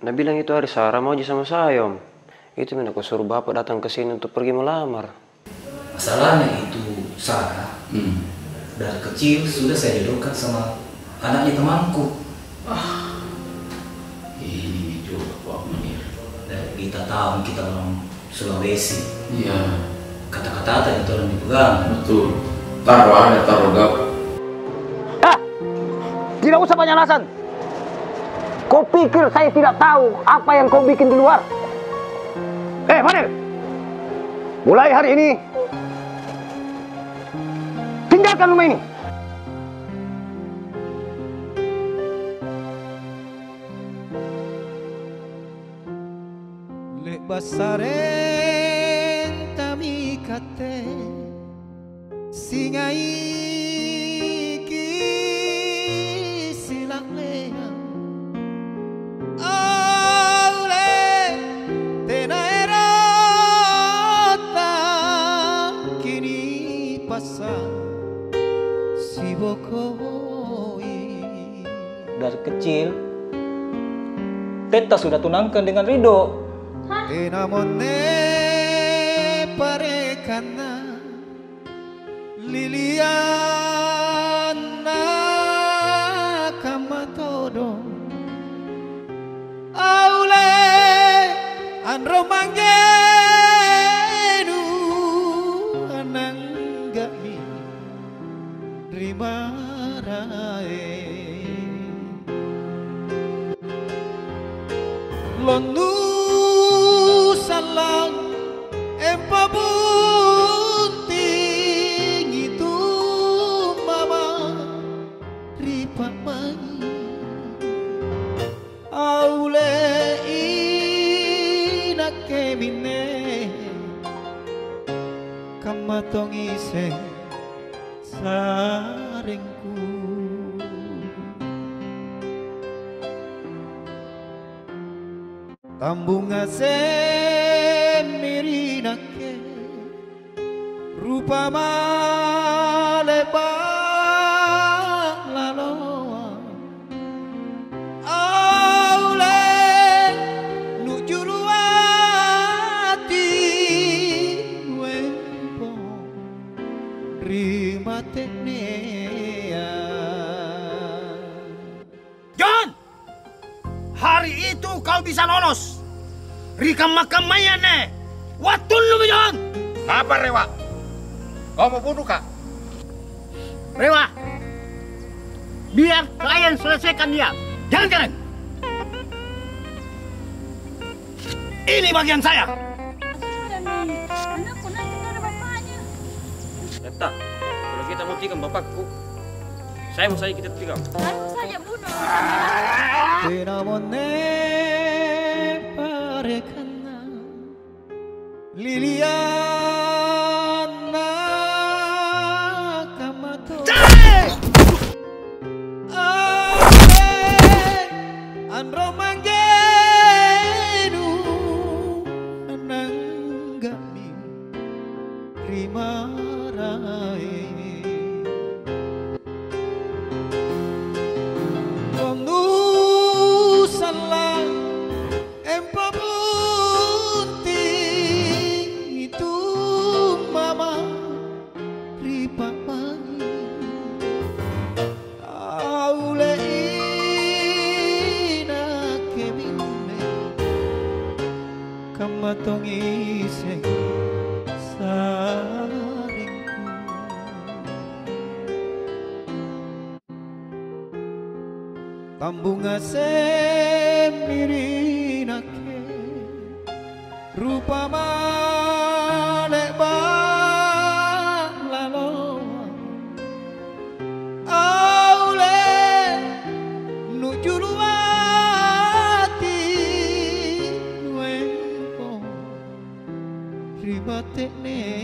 Nah bilang itu hari Sarah mau aja sama saya om. Itu aku suruh bapak datang ke sini untuk pergi melamar. Masalahnya itu Sarah, dari kecil sudah saya jodohkan sama anaknya temanku. Ini juga Pak Munir. Dan kita tahu kita orang Sulawesi. Iya. Kata-kata itu orang dipegang. Betul. Taruh ada, taruh gak. Tidak usah banyak alasan. Kau pikir saya tidak tahu apa yang kau bikin di luar? Fadil, mulai hari ini tinggalkan rumah ini. Le basaren tamikate singai dari kecil Teta sudah tunangkan dengan Ridho. Enamone parekana Liliana kamatodo aule andro mangenu ananggami rimarae Lonu salang empabunting itu mama ripa mangi aule ina kemine kamatong ise sarengku Tambunga semirinake rupa malebak laloa aule nujuluati wempo rimatenea John, hari itu kau bisa lolos. Rikam makam mayane. Watun lu John. Apa Rewa? Kau mau bunuh kak? Rewa, biar kalian selesaikan dia. Jangan. Ini bagian saya. Anakku nanti ada bapaknya. Teta, kalau kita mau tikam bapakku, saya mau saja kita tikam. Saya saja bunuh. Enamone parekana Liliana kamato andro manggenu ananggami rimarae kamatong iseng saringku tambunga semirinake rupa malebak laloa aule nujuluati ribatekne